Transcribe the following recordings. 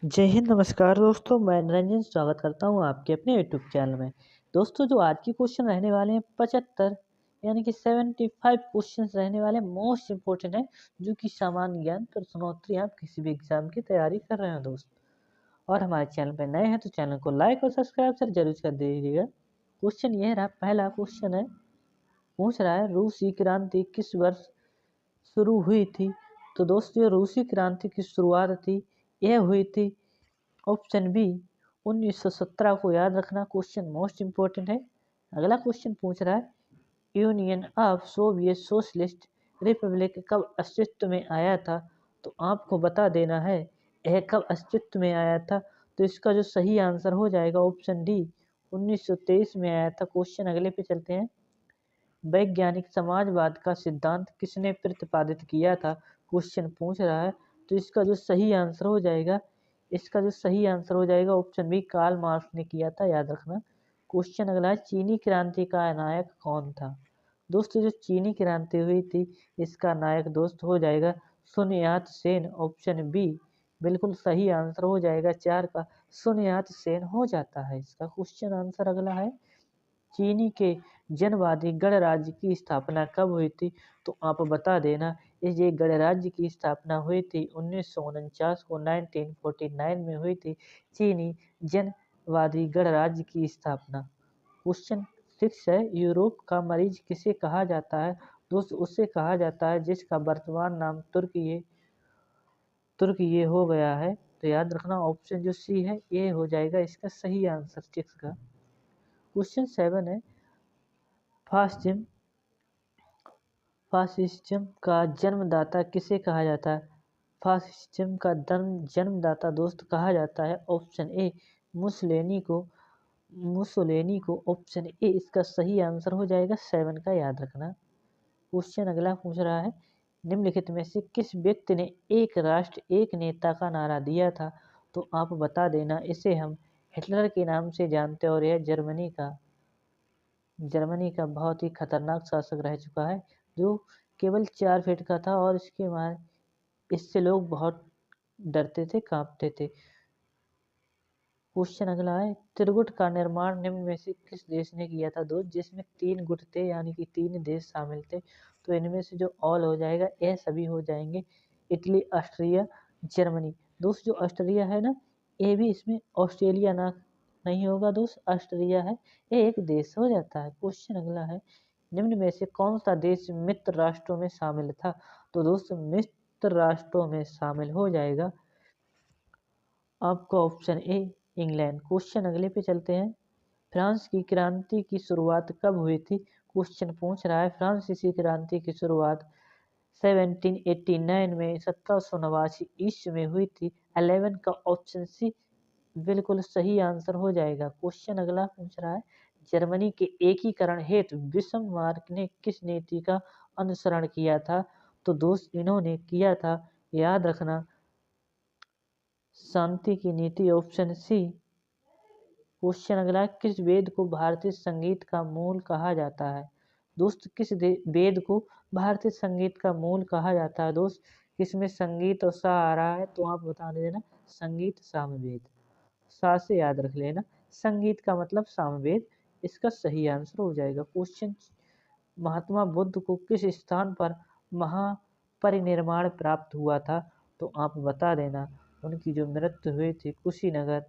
जय हिंद, नमस्कार दोस्तों। मैं निरंजन स्वागत करता हूँ आपके अपने यूट्यूब चैनल में। दोस्तों, जो आज के क्वेश्चन रहने वाले हैं 75 यानी कि 75 क्वेश्चन रहने वाले मोस्ट इम्पोर्टेंट है, जो कि सामान्य ज्ञान प्रश्नोत्तरी आप किसी भी एग्जाम की तैयारी कर रहे हो दोस्त। और हमारे चैनल पर नए हैं तो चैनल को लाइक और सब्सक्राइब सर जरूर कर दीजिएगा। क्वेश्चन ये रहा, पहला क्वेश्चन है, पूछ रहा है रूसी क्रांति किस वर्ष शुरू हुई थी। तो दोस्तों, रूसी क्रांति की शुरुआत थी, यह हुई थी ऑप्शन बी 1917 को याद रखना। क्वेश्चन मोस्ट इम्पोर्टेंट है। अगला क्वेश्चन पूछ रहा है, union of Soviet socialist Republic कब अस्तित्व में आया था। तो आपको बता देना है यह कब अस्तित्व में आया था। तो इसका जो सही आंसर हो जाएगा ऑप्शन डी 1923 में आया था। क्वेश्चन अगले पे चलते हैं, वैज्ञानिक समाजवाद का सिद्धांत किसने प्रतिपादित किया था। क्वेश्चन पूछ रहा है, तो इसका जो सही आंसर हो जाएगा ऑप्शन बी कार्ल मार्क्स ने किया था, याद रखना। क्वेश्चन अगला है, चीनी क्रांति का नायक कौन था। दोस्तों, जो चीनी क्रांति हुई थी इसका नायक दोस्त हो जाएगा सुन यात सेन। ऑप्शन बी बिल्कुल सही आंसर हो जाएगा, 4 का सुन यात सेन हो जाता है इसका। क्वेश्चन आंसर अगला है, चीनी के जनवादी गणराज्य की स्थापना कब हुई थी। तो आप बता देना, ये गणराज्य की स्थापना हुई थी 1949 को, 1949 में हुई थी चीनी जनवादी गणराज्य की स्थापना। क्वेश्चन 6 है, यूरोप का मरीज किसे कहा जाता है। दोस्त, उससे कहा जाता है जिसका वर्तमान नाम तुर्की हो गया है। तो याद रखना ऑप्शन जो सी है ये हो जाएगा इसका सही आंसर 6 का। क्वेश्चन 7 है, फासिज्म फासिज्म का जन्मदाता किसे कहा जाता है। फासिज्म का जन्मदाता दोस्त कहा जाता है ऑप्शन ए मुसोलिनी को। ऑप्शन ए इसका सही आंसर हो जाएगा 7 का, याद रखना। क्वेश्चन अगला पूछ रहा है, निम्नलिखित में से किस व्यक्ति ने एक राष्ट्र एक नेता का नारा दिया था। तो आप बता देना, इसे हम हिटलर के नाम से जानते हैं और यह जर्मनी का बहुत ही खतरनाक शासक रह चुका है, जो केवल 4 फीट का था और इससे लोग बहुत डरते थे, कांपते थे। क्वेश्चन अगला है, त्रिगुट का निर्माण निम्न में से किस देश ने किया था दोस्त, जिसमें 3 गुट थे यानी कि 3 देश शामिल थे। तो इनमें से जो ऑल हो जाएगा यह सभी हो जाएंगे इटली, ऑस्ट्रिया, जर्मनी। दोस्त, जो ऑस्ट्रिया है ना, ये भी इसमें ऑस्ट्रेलिया ना नहीं होगा दोस्त, ऑस्ट्रिया है, ये एक देश हो जाता है। क्वेश्चन अगला है, निम्न में से कौन सा देश मित्र राष्ट्रों में शामिल था। तो दोस्त, मित्र राष्ट्रों में शामिल हो जाएगा आपका ऑप्शन ए इंग्लैंड। क्वेश्चन अगले पे चलते हैं, फ्रांस की क्रांति की शुरुआत कब हुई थी। क्वेश्चन पूछ रहा है, फ्रांसीसी क्रांति की शुरुआत 1789 में 1789 ईस्वी में हुई थी। 11 का ऑप्शन सी बिल्कुल सही आंसर हो जाएगा। क्वेश्चन अगला पूछ रहा है, जर्मनी के एकीकरण हेतु बिस्मार्क ने किस नीति का अनुसरण किया था। तो दोस्त, इन्होंने किया था, याद रखना, शांति की नीति। Option C. क्वेश्चन अगला, किस वेद को भारतीय संगीत का मूल कहा जाता है। दोस्त, किस वेद को भारतीय संगीत का मूल कहा जाता है। दोस्त, किसमें संगीत और सा आ रहा है तो आप बता देना, संगीत सामवेद। सा से याद रख लेना, संगीत का मतलब सामवेद, इसका सही आंसर हो जाएगा। क्वेश्चन, महात्मा बुद्ध को किस स्थान पर महापरिनिर्वाण प्राप्त हुआ था। तो आप बता देना, उनकी जो मृत्यु हुई थी कुशीनगर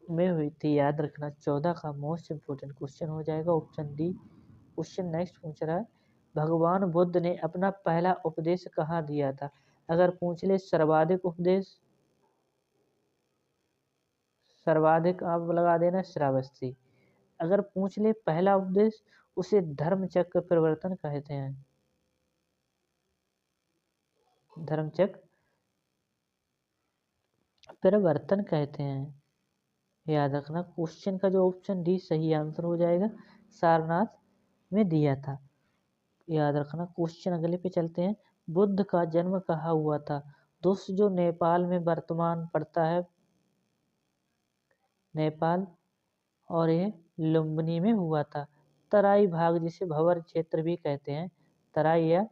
में हुई थी, याद रखना। 14 का मोस्ट इम्पोर्टेंट क्वेश्चन हो जाएगा ऑप्शन डी। क्वेश्चन नेक्स्ट पूछ रहा है, भगवान बुद्ध ने अपना पहला उपदेश कहाँ दिया था। अगर पूछ ले सर्वाधिक आप लगा देना श्रावस्ती। अगर पूछ ले पहला उपदेश, उसे धर्म चक्र प्रवर्तन कहते हैं, धर्म चक्र प्रवर्तन कहते हैं, याद रखना। क्वेश्चन का जो ऑप्शन डी सही आंसर हो जाएगा, सारनाथ में दिया था, याद रखना। क्वेश्चन अगले पे चलते हैं, बुद्ध का जन्म कहाँ हुआ था। दोस्त, जो नेपाल में वर्तमान पड़ता है नेपाल, और यह लुम्बिनी में हुआ था। तराई भाग जिसे भंवर क्षेत्र भी कहते हैं, तराई या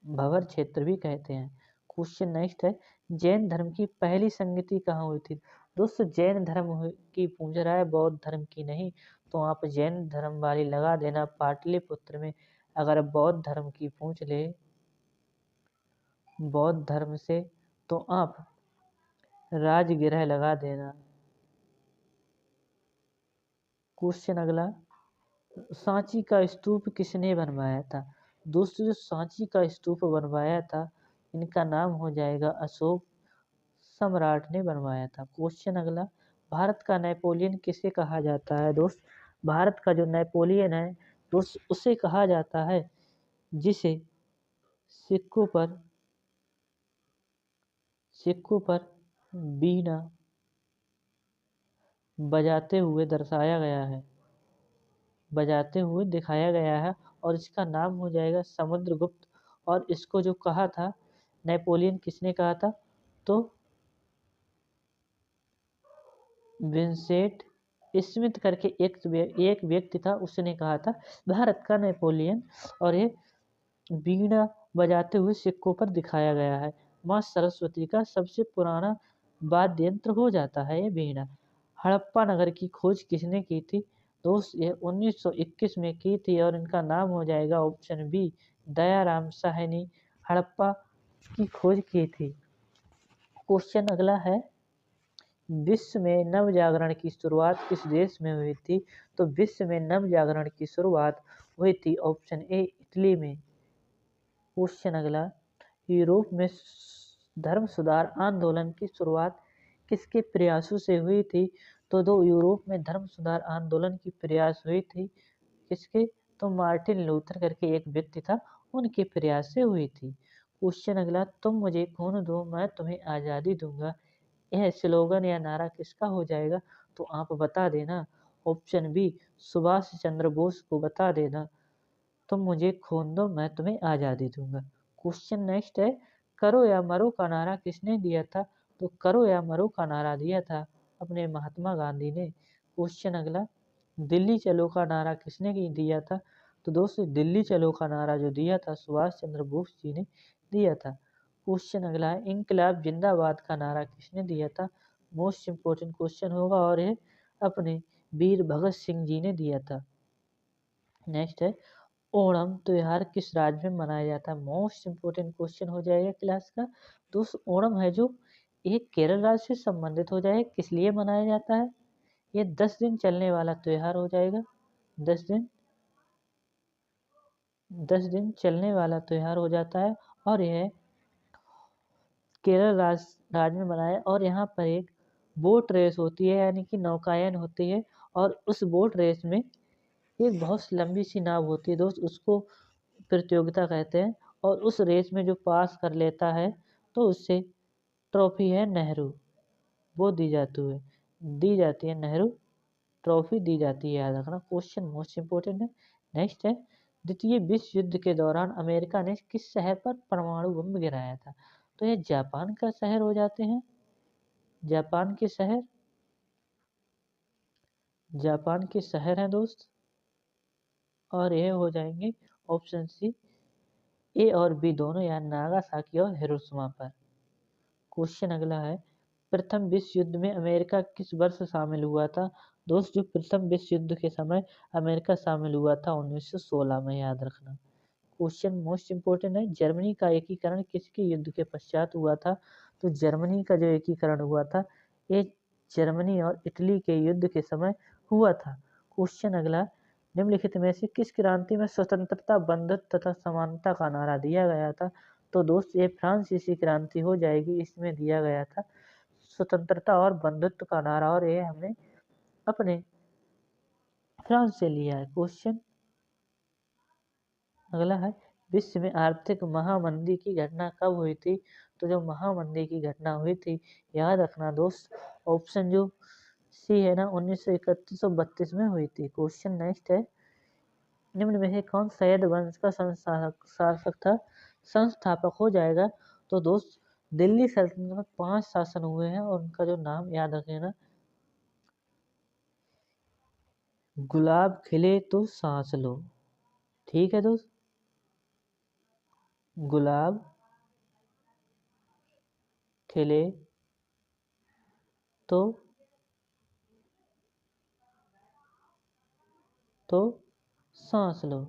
भंवर क्षेत्र भी कहते हैं। क्वेश्चन नेक्स्ट है, जैन धर्म की पहली संगति कहाँ हुई थी? दोस्तों जैन धर्म की पूछ रहा है, बौद्ध धर्म की नहीं, तो आप जैन धर्म वाली लगा देना पाटलिपुत्र में। अगर बौद्ध धर्म की पूछ ले, बौद्ध धर्म से, तो आप राजगृह लगा देना। क्वेश्चन अगला, सांची का स्तूप किसने बनवाया था? दोस्तों जो सांची का स्तूप बनवाया था, इनका नाम हो जाएगा अशोक सम्राट ने बनवाया था। क्वेश्चन अगला, भारत का नेपोलियन किसे कहा जाता है? दोस्त भारत का जो नेपोलियन है दोस्त उसे कहा जाता है जिसे सिक्कों पर बीना बजाते हुए दर्शाया गया है, बजाते हुए दिखाया गया है, और इसका नाम हो जाएगा समुद्रगुप्त। और इसको जो कहा था नेपोलियन, किसने कहा था? तो विंसेंट स्मिथ करके एक व्यक्ति था, उसने कहा था भारत का नेपोलियन। और ये वीणा बजाते हुए सिक्कों पर दिखाया गया है। माँ सरस्वती का सबसे पुराना वाद्य यंत्र हो जाता है ये वीणा। हड़प्पा नगर की खोज किसने की थी? दोस्त ये 1921 में की थी, और इनका नाम हो जाएगा ऑप्शन बी, दयाराम साहनी हड़प्पा की खोज की थी। क्वेश्चन अगला है, विश्व में नव जागरण की शुरुआत किस देश में हुई थी? तो विश्व में नव जागरण की शुरुआत हुई थी ऑप्शन ए, इटली में। क्वेश्चन अगला, यूरोप में धर्म सुधार आंदोलन की शुरुआत किसके प्रयासों से हुई थी? तो दो यूरोप में धर्म सुधार आंदोलन की प्रयास हुई थी किसके? तो मार्टिन लूथर करके एक व्यक्ति था, उनके प्रयास से हुई थी। क्वेश्चन अगला, तुम मुझे खून दो मैं तुम्हें आज़ादी दूंगा, यह स्लोगन या नारा किसका हो जाएगा? तो आप बता देना ऑप्शन बी, सुभाष चंद्र बोस को बता देना, तुम मुझे खून दो मैं तुम्हें आज़ादी दूंगा। क्वेश्चन नेक्स्ट है, करो या मरो का नारा किसने दिया था? तो करो या मरो का नारा दिया था अपने महात्मा गांधी ने। क्वेश्चन अगला, दिल्ली चलो का नारा किसने दिया था? तो दोस्तों दिल्ली चलो का नारा जो दिया था सुभाष चंद्र बोस जी ने दिया था। क्वेश्चन अगला है, इंकलाब जिंदाबाद का नारा किसने दिया था? मोस्ट इम्पोर्टेंट क्वेश्चन होगा, और ये अपने वीर भगत सिंह जी ने दिया था। नेक्स्ट है, ओणम त्योहार किस राज्य में मनाया जाता है? मोस्ट इम्पोर्टेंट क्वेश्चन हो जाएगा क्लास का। दोस्त ओणम है जो एक केरल राज्य से संबंधित हो जाए, किस लिए मनाया जाता है? ये 10 दिन चलने वाला त्योहार हो जाएगा। 10 दिन 10 दिन चलने वाला त्योहार हो जाता है, और यह केरल राज्य में मनाया। और यहाँ पर एक बोट रेस होती है, यानी कि नौकायन होती है, और उस बोट रेस में एक बहुत लंबी सी नाव होती है दोस्त, उसको प्रतियोगिता कहते हैं। और उस रेस में जो पास कर लेता है तो उससे ट्रॉफी है नेहरू, वो दी जाती है नेहरू ट्रॉफी दी जाती है, याद रखना। क्वेश्चन मोस्ट इम्पोर्टेंट है। नेक्स्ट है, द्वितीय विश्व युद्ध के दौरान अमेरिका ने किस शहर पर परमाणु बम गिराया था? तो ये जापान का शहर हो जाते हैं, जापान के शहर, जापान के शहर हैं दोस्त, और ये हो जाएंगे ऑप्शन सी, ए और बी दोनों, यानी नागासाकी और हिरोशिमा पर। क्वेश्चन अगला है, प्रथम विश्व युद्ध में अमेरिका किस वर्ष शामिल हुआ था? दोस्त जो प्रथम विश्व युद्ध के समय अमेरिका शामिल हुआ था 1916 में, याद रखना। क्वेश्चन मोस्ट इम्पोर्टेंट है, जर्मनी का एकीकरण किसके युद्ध के पश्चात हुआ था? तो जर्मनी का जो एकीकरण हुआ था ये जर्मनी और इटली के युद्ध के समय हुआ था। क्वेश्चन अगला, निम्नलिखित में से किस क्रांति में स्वतंत्रता, बंधुत्व तथा समानता का नारा दिया गया था? तो दोस्त ये फ्रांसीसी क्रांति हो जाएगी, इसमें दिया गया था स्वतंत्रता और बंधुत्व का नारा, और ये हमने अपने फ्रांस से लिया है। क्वेश्चन अगला है, विश्व में आर्थिक महामंदी की घटना कब हुई थी? तो जो महामंदी की घटना हुई थी, याद रखना दोस्त, ऑप्शन जो सी है ना, 1931-32 में हुई थी। क्वेश्चन नेक्स्ट है, निम्न में से कौन सैयद वंश का शासक था? संस्थापक हो जाएगा। तो दोस्त दिल्ली सल्तनत में 5 शासन हुए हैं, और उनका जो नाम याद रखेना, गुलाब खिले तो सांस लो, ठीक है दोस्त, गुलाब खिले तो सांस लो।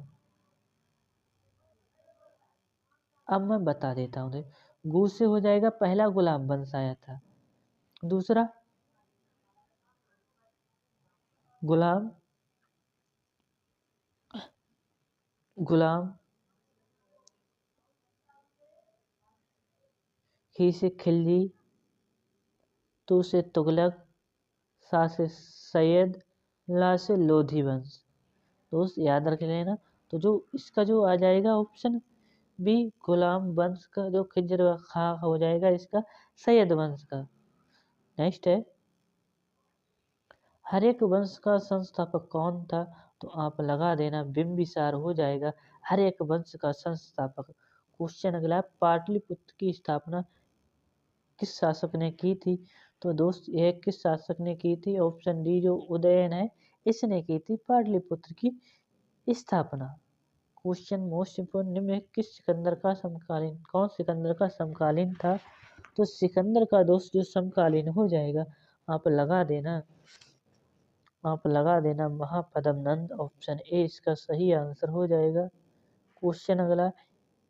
अब मैं बता देता हूँ। गू से हो जाएगा पहला गुलाम वंश आया था। दूसरा गुलाम, गुलाम। ही से खिलजी, तू से तुगलक, सा से सैयद, ला से लोधी वंश। दोस्त याद रख लेना। तो जो इसका जो आ जाएगा ऑप्शन बी, गुलाम वंश का जो खिजर व खा हो जाएगा इसका सैयद वंश का। नेक्स्ट है, हर एक वंश का संस्थापक कौन था? तो आप लगा देना बिंबिसार हो जाएगा हर एक वंश का संस्थापक। क्वेश्चन अगला, पाटलिपुत्र की स्थापना किस शासक ने की थी? तो दोस्त यह किस शासक ने की थी? ऑप्शन डी जो उदयन है इसने की थी पाटलिपुत्र की स्थापना। क्वेश्चन मोस्ट इम्पोर्टेंट में, किस सिकंदर का समकालीन, कौन सिकंदर का समकालीन था? तो सिकंदर का दोस्त जो समकालीन हो जाएगा आप लगा देना, महापद्मनंद। ऑप्शन ए इसका सही आंसर हो जाएगा। क्वेश्चन अगला,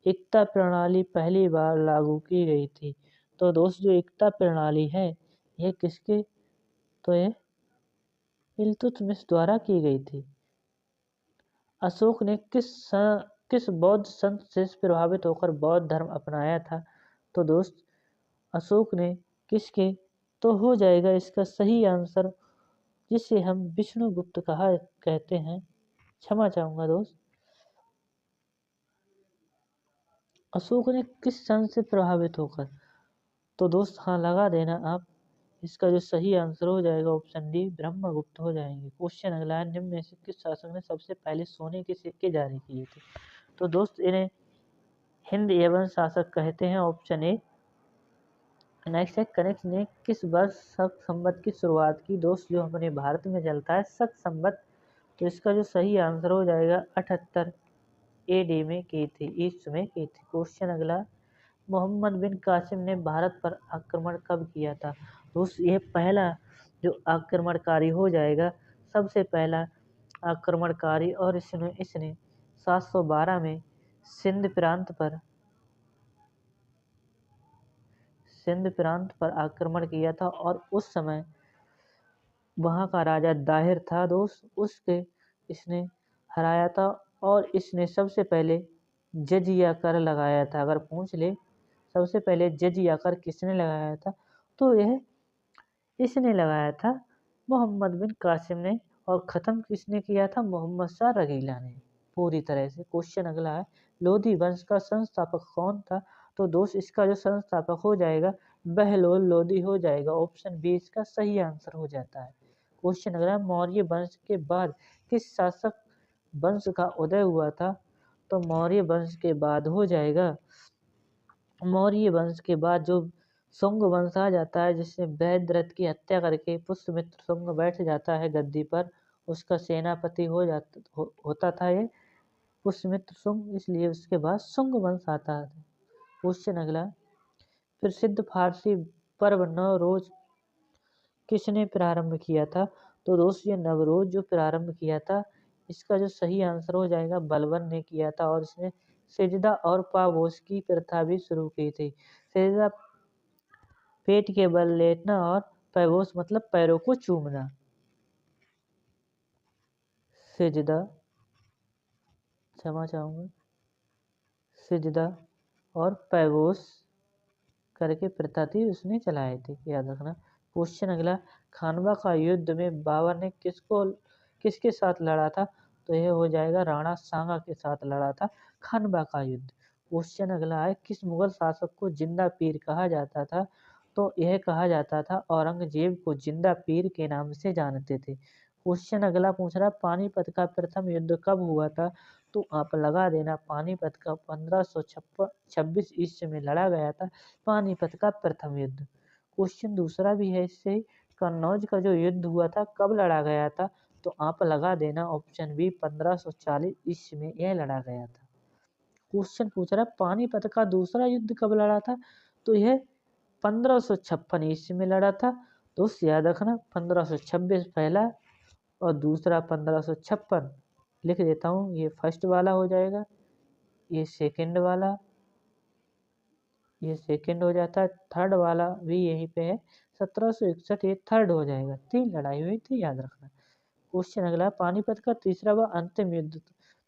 एकता प्रणाली पहली बार लागू की गई थी? तो दोस्त जो एकता प्रणाली है यह किसके, तो यह इल्तुतमिश द्वारा की गई थी। अशोक ने किस बौद्ध संत से प्रभावित होकर बौद्ध धर्म अपनाया था? तो दोस्त अशोक ने किसके, तो हो जाएगा इसका सही आंसर, जिसे हम विष्णुगुप्त कहते हैं। क्षमा चाहूंगा दोस्त। अशोक ने किस संत से प्रभावित होकर, तो दोस्त हाँ लगा देना आप, इसका जो सही आंसर हो जाएगा ऑप्शन डी, ब्रह्मगुप्त हो जाएंगे। क्वेश्चन अगला है, निम्न में से किस शासक ने सबसे पहले सोने के सिक्के जारी किए थे? तो दोस्त इन्हें हिंद एवं शासक कहते हैं। Option A. नेक्स्ट है, कनिष्क ने किस वर्ष शक संवत की शुरुआत की? दोस्त जो हमारे भारत में चलता है शक संवत, तो इसका जो सही आंसर हो जाएगा 78 AD में की थी, ईस्ट में की थी। क्वेश्चन अगला, मोहम्मद बिन कासिम ने भारत पर आक्रमण कब किया था? दोस्त यह पहला जो आक्रमणकारी हो जाएगा, सबसे पहला आक्रमणकारी, और इसने 712 में सिंध प्रांत पर आक्रमण किया था, और उस समय वहाँ का राजा दाहिर था दोस्त, उसके इसने हराया था, और इसने सबसे पहले जजिया कर लगाया था। अगर पूछ ले सबसे पहले जजिया कर किसने लगाया था, तो यह इसने लगाया था मोहम्मद बिन कासिम ने, और ख़त्म किसने किया था? मोहम्मद शाह रगीला ने, पूरी तरह से। क्वेश्चन अगला है, लोधी वंश का संस्थापक कौन था? तो दोस्त इसका जो संस्थापक हो जाएगा बहलोल लोधी हो जाएगा। ऑप्शन बी इसका सही आंसर हो जाता है। क्वेश्चन अगला, मौर्य वंश के बाद किस शासक वंश का उदय हुआ था? तो मौर्य वंश के बाद हो जाएगा, मौर्य वंश के बाद जो शुंग वंश आ जाता है, जिसने वैदरथ की हत्या करके पुष्यमित्र शुंग बैठ जाता है गद्दी पर, उसका सेनापति होता था ये पुष्यमित्र शुंग, इसलिए उसके बाद शुंग वंश आता है। क्वेश्चन अगला, प्रसिद्ध फारसी पर्व नवरोज किसने प्रारंभ किया था? तो दोस्त ये नवरोज जो प्रारंभ किया था, इसका जो सही आंसर हो जाएगा बलबन ने किया था, और इसने सिजदा और पागोश की प्रथा भी शुरू की थी। सिजदा पेट के बल लेटना, और पैगोश मतलब पैरों को चूमना। सिजदा, क्षमा चाहूंगा, सिजदा और पैगोश करके प्रथा थी, उसने चलाए थे, याद रखना। क्वेश्चन अगला, खानवा का युद्ध में बाबर ने किसके साथ लड़ा था? तो यह हो जाएगा राणा सांगा के साथ लड़ा था खानवा का युद्ध। क्वेश्चन अगला है, किस मुगल शासक को जिंदा पीर कहा जाता था? तो यह कहा जाता था औरंगजेब को जिंदा पीर के नाम से जानते थे। क्वेश्चन अगला पूछ रहा, पानीपत का प्रथम युद्ध कब हुआ था? तो आप लगा देना, पानीपत का 1526 ईस्वी में लड़ा गया था पानीपत का प्रथम युद्ध। क्वेश्चन दूसरा भी है इससे, कन्नौज का जो युद्ध हुआ था कब लड़ा गया था? तो आप लगा देना ऑप्शन बी, 1540 ईस्वी में यह लड़ा गया था। क्वेश्चन पूछ रहा, पानीपत का दूसरा युद्ध कब लड़ा था? तो यह 1556 ईस्वी में लड़ा था। दोस्त याद रखना 1526 पहला और दूसरा 1556 लिख देता हूँ। ये फर्स्ट वाला हो जाएगा, ये सेकंड वाला, ये सेकंड हो जाता है, थर्ड वाला भी यहीं पे है। 1761 ये थर्ड हो जाएगा। 3 लड़ाई हुई थी, याद रखना। क्वेश्चन अगला, पानीपत का तीसरा व अंतिम युद्ध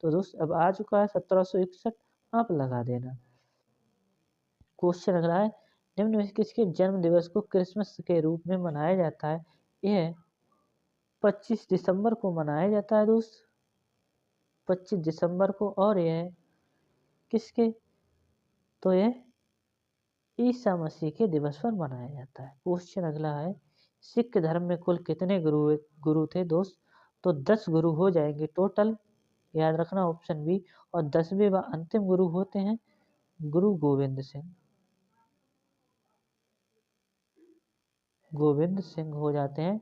तो दोस्त अब आ चुका है 1761, आप लगा देना। क्वेश्चन अगला है, निम्न में से किसके जन्म दिवस को क्रिसमस के रूप में मनाया जाता है? यह 25 दिसंबर को मनाया जाता है दोस्त, 25 दिसंबर को। और यह किसके, तो यह ईसा मसीह के दिवस पर मनाया जाता है। क्वेश्चन अगला है, सिख धर्म में कुल कितने गुरु थे दोस्त? तो 10 गुरु हो जाएंगे टोटल, याद रखना ऑप्शन बी। और 10वें व अंतिम गुरु होते हैं गुरु गोविंद सिंह। गोविंद सिंह हो जाते हैं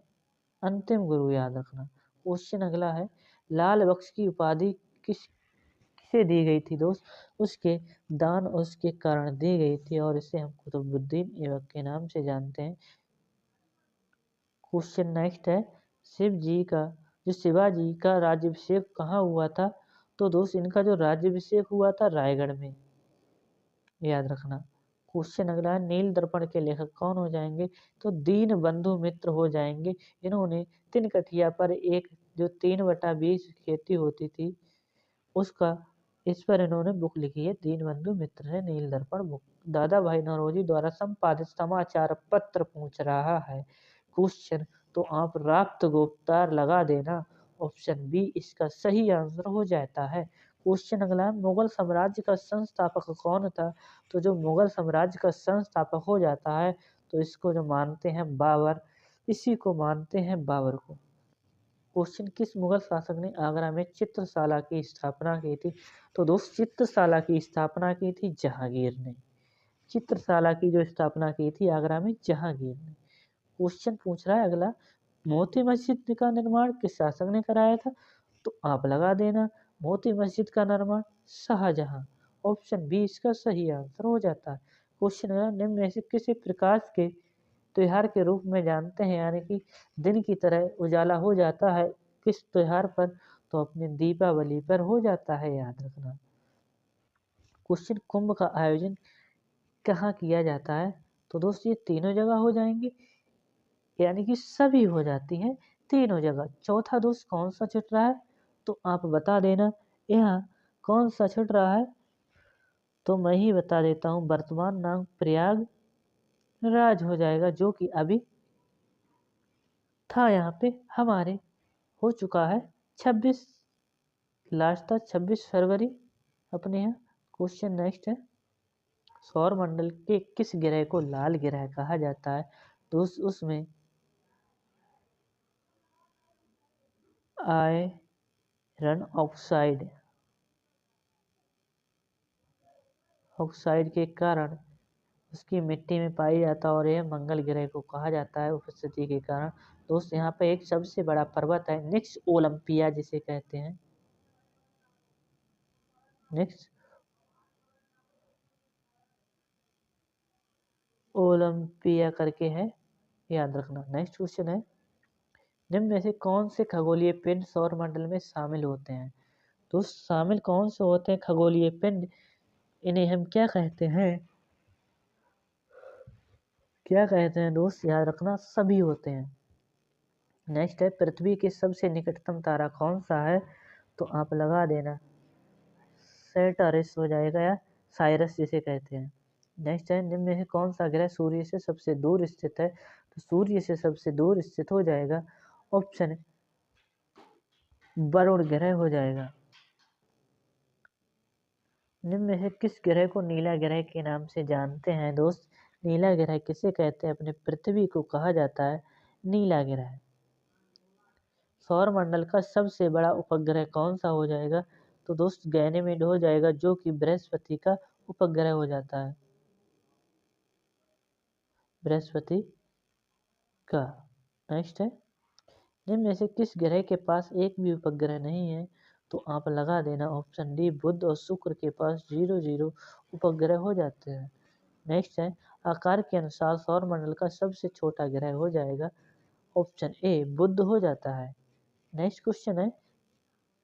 अंतिम गुरु, याद रखना। क्वेश्चन अगला है, लाल बख्श की उपाधि किसे दी गई थी दोस्त? उसके दान और उसके कारण दी गई थी और इसे हम कुतुबुद्दीन ऐबक के नाम से जानते हैं। क्वेश्चन नेक्स्ट है, शिवाजी का राज्याभिषेक कहाँ हुआ था? तो दोस्त इनका जो राज्याभिषेक हुआ था रायगढ़ में, याद रखना। क्वेश्चन अगला है, नील दर्पण के लेखक कौन हो जाएंगे? तो दीन बंधु मित्र हो जाएंगे। इन्होंने तिनकठिया पर एक जो 3/20 खेती होती थी उसका, इस पर इन्होंने बुक लिखी है, दीनबंधु मित्र है नील दर्पण बुक। दादा भाई नौरोजी द्वारा संपादित समाचार पत्र पूछ रहा है। क्वेश्चन, तो आप राक्त गुप्तार लगा देना, ऑप्शन बी इसका सही आंसर हो जाता है। क्वेश्चन अगला है, मुगल साम्राज्य का संस्थापक कौन था? तो जो मुगल साम्राज्य का संस्थापक हो जाता है तो इसको जो मानते हैं बाबर, इसी को मानते हैं बाबर को। क्वेश्चन, किस मुगल शासक ने आगरा में चित्रशाला की स्थापना की थी? तो दोस्त चित्रशाला की स्थापना की थी जहांगीर ने। चित्रशाला की जो स्थापना की थी आगरा में जहांगीर ने। क्वेश्चन पूछ रहा है अगला, मोती मस्जिद का निर्माण किस शासक ने कराया था? तो आप लगा देना, मोती मस्जिद का निर्माण शाहजहां, ऑप्शन बी इसका सही आंसर हो जाता है। क्वेश्चन अगला, निम्न में से किसी प्रकाश के त्योहार के रूप में जानते हैं, यानी कि दिन की तरह उजाला हो जाता है किस त्योहार पर? तो अपने दीपावली पर हो जाता है, याद रखना। क्वेश्चन, कुंभ का आयोजन कहाँ किया जाता है? तो दोस्त ये तीनों जगह हो जाएंगे, यानी कि सभी हो जाती हैं तीनों जगह। चौथा दोस्त कौन सा छिट रहा है? तो आप बता देना यहाँ कौन सा छिट रहा है, तो मैं ही बता देता हूँ, वर्तमान नाम प्रयाग राज हो जाएगा, जो कि अभी था यहाँ पे हमारे, हो चुका है 26 लास्ट था 26 फरवरी अपने यहाँ। क्वेश्चन नेक्स्ट है, सौर मंडल के किस ग्रह को लाल ग्रह कहा जाता है? तो उसमें आयरन ऑक्साइड के कारण उसकी मिट्टी में पाई जाता है और यह मंगल ग्रह को कहा जाता है उपस्थिति के कारण। दोस्त यहाँ पे एक सबसे बड़ा पर्वत है निक्स ओलंपिया जिसे कहते हैं, निक्स ओलंपिया करके है, याद रखना। नेक्स्ट क्वेश्चन है, निम्न में से कौन से खगोलीय पिंड सौर मंडल में शामिल होते हैं? तो शामिल कौन से होते हैं खगोलीय पिंड? इन्हें हम क्या कहते हैं, क्या कहते हैं दोस्त, याद रखना सभी होते हैं। नेक्स्ट है, पृथ्वी के सबसे निकटतम तारा कौन सा है? तो आप लगा देना, सैटरस हो जाएगा या साइरस जिसे कहते हैं। नेक्स्ट है, निम्न में से कौन सा ग्रह सूर्य से सबसे दूर स्थित है? तो सूर्य से सबसे दूर स्थित हो जाएगा ऑप्शन वरुण ग्रह हो जाएगा। निम्न में से किस ग्रह को नीला ग्रह के नाम से जानते हैं दोस्त? नीला ग्रह किसे कहते हैं? अपने पृथ्वी को कहा जाता है नीला ग्रह। सौर मंडल का सबसे बड़ा उपग्रह कौन सा हो जाएगा? तो दोस्त गैनीमेड हो जाएगा, जो कि बृहस्पति का उपग्रह हो जाता है, बृहस्पति का। नेक्स्ट है, निम्न में से किस ग्रह के पास एक भी उपग्रह नहीं है? तो आप लगा देना ऑप्शन डी, बुध और शुक्र के पास 0 0 उपग्रह हो जाते हैं। नेक्स्ट है, आकार के अनुसार सौर मंडल का सबसे छोटा ग्रह हो जाएगा। ऑप्शन ए बुध हो जाता है। नेक्स्ट क्वेश्चन है,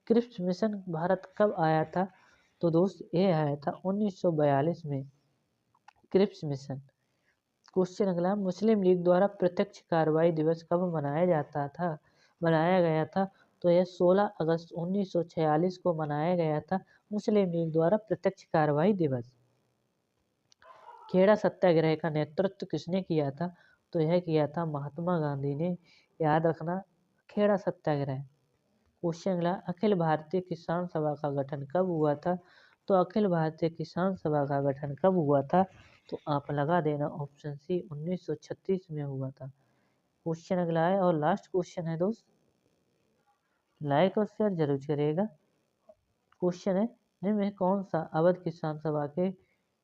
क्रिप्स मिशन भारत कब आया था? तो दोस्त ये आया था 1942 में, क्रिप्स मिशन। क्वेश्चन अगला, मुस्लिम लीग द्वारा प्रत्यक्ष कार्रवाई दिवस कब मनाया गया था? तो यह 16 अगस्त 1946 को मनाया गया था, मुस्लिम लीग द्वारा प्रत्यक्ष कार्रवाई दिवस। खेड़ा सत्याग्रह का नेतृत्व किसने किया था? तो यह किया था महात्मा गांधी ने। याद रखना, खेड़ा सत्याग्रह। क्वेश्चन अगला, अखिल भारतीय किसान सभा का गठन कब हुआ था? तो अखिल भारतीय किसान सभा का गठन कब हुआ था? तो आप लगा देना ऑप्शन सी 1936 में हुआ था। क्वेश्चन अगला है और लास्ट क्वेश्चन है दोस्त, लाइक और शेयर जरूर करिएगा। क्वेश्चन है, निम्न में कौन सा अवध किसान सभा के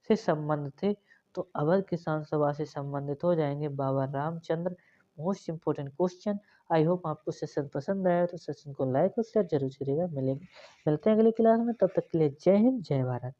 से संबंध थे? तो अवध किसान सभा से संबंधित हो जाएंगे Baba Ramchandra. Most important question. I hope आपको सेशन पसंद आया, तो सेशन को लाइक और शेयर जरूर करिएगा। मिलते हैं अगली क्लास में, तब तक के लिए जय हिंद जय भारत।